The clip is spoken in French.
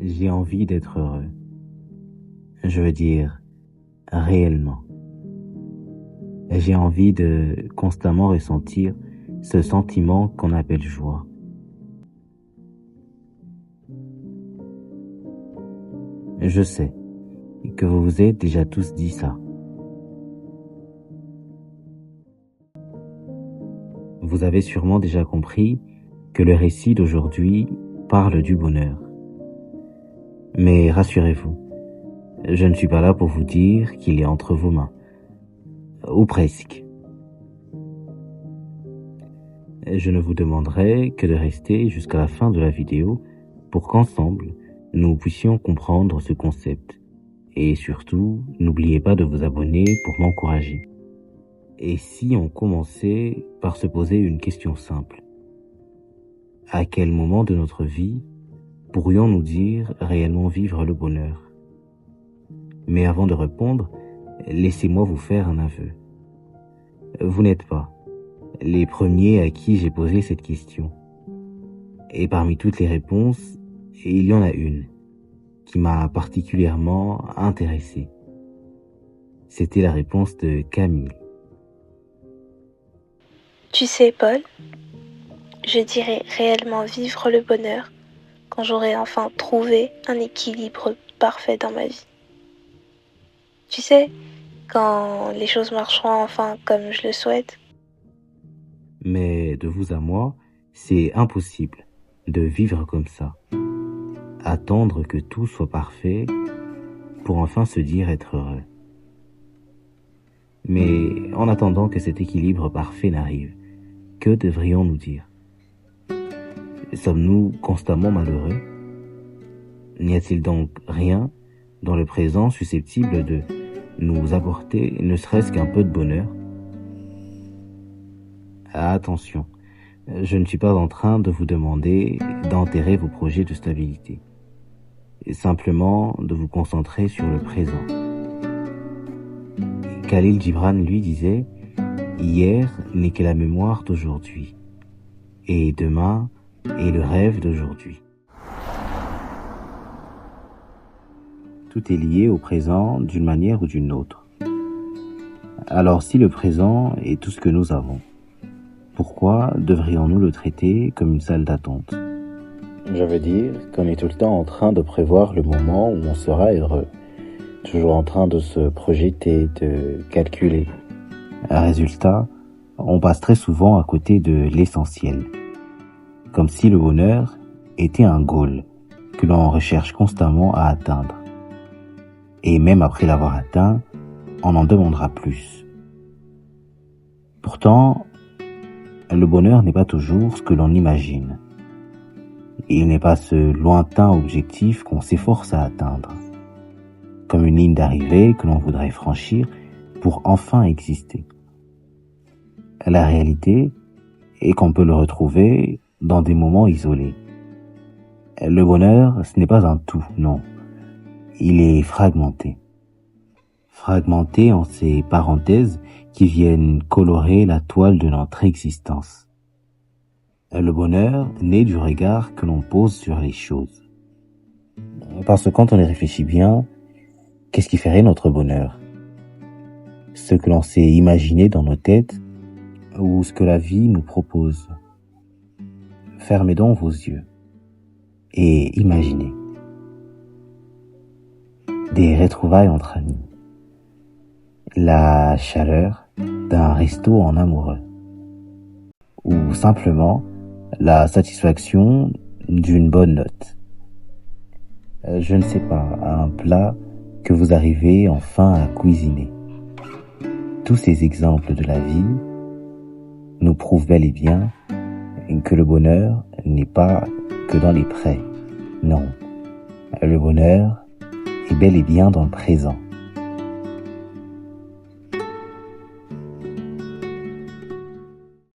J'ai envie d'être heureux. Je veux dire, réellement. J'ai envie de constamment ressentir ce sentiment qu'on appelle joie. Je sais que vous vous êtes déjà tous dit ça. Vous avez sûrement déjà compris que le récit d'aujourd'hui parle du bonheur. Mais rassurez-vous, je ne suis pas là pour vous dire qu'il est entre vos mains. Ou presque. Je ne vous demanderai que de rester jusqu'à la fin de la vidéo pour qu'ensemble, nous puissions comprendre ce concept. Et surtout, n'oubliez pas de vous abonner pour m'encourager. Et si on commençait par se poser une question simple? À quel moment de notre vie pourrions-nous dire réellement vivre le bonheur? Mais avant de répondre, laissez-moi vous faire un aveu. Vous n'êtes pas les premiers à qui j'ai posé cette question. Et parmi toutes les réponses, il y en a une qui m'a particulièrement intéressé. C'était la réponse de Camille. Tu sais, Paul, je dirais réellement vivre le bonheur quand j'aurai enfin trouvé un équilibre parfait dans ma vie. Tu sais, quand les choses marcheront enfin comme je le souhaite. Mais de vous à moi, c'est impossible de vivre comme ça. Attendre que tout soit parfait pour enfin se dire être heureux. Mais en attendant que cet équilibre parfait n'arrive, que devrions-nous dire? Sommes-nous constamment malheureux? N'y a-t-il donc rien dans le présent susceptible de nous apporter ne serait-ce qu'un peu de bonheur? Attention, je ne suis pas en train de vous demander d'enterrer vos projets de stabilité, simplement de vous concentrer sur le présent. Khalil Gibran lui disait « Hier n'est que la mémoire d'aujourd'hui, et demain est le rêve d'aujourd'hui. » Tout est lié au présent d'une manière ou d'une autre. Alors si le présent est tout ce que nous avons, pourquoi devrions-nous le traiter comme une salle d'attente? Je veux dire qu'on est tout le temps en train de prévoir le moment où on sera heureux, toujours en train de se projeter, de calculer. Résultat, on passe très souvent à côté de l'essentiel, comme si le bonheur était un goal que l'on recherche constamment à atteindre. Et même après l'avoir atteint, on en demandera plus. Pourtant, le bonheur n'est pas toujours ce que l'on imagine. Il n'est pas ce lointain objectif qu'on s'efforce à atteindre, comme une ligne d'arrivée que l'on voudrait franchir pour enfin exister. La réalité est qu'on peut le retrouver dans des moments isolés. Le bonheur, ce n'est pas un tout, non. Il est fragmenté. Fragmenté en ces parenthèses qui viennent colorer la toile de notre existence. Le bonheur naît du regard que l'on pose sur les choses. Parce que quand on y réfléchit bien, qu'est-ce qui ferait notre bonheur? Ce que l'on s'est imaginé dans nos têtes ou ce que la vie nous propose? Fermez donc vos yeux et imaginez des retrouvailles entre amis, la chaleur d'un resto en amoureux, ou simplement la satisfaction d'une bonne note. Je ne sais pas, un plat que vous arrivez enfin à cuisiner. Tous ces exemples de la vie nous prouvent bel et bien que le bonheur n'est pas que dans les prêts. Non, le bonheur est bel et bien dans le présent.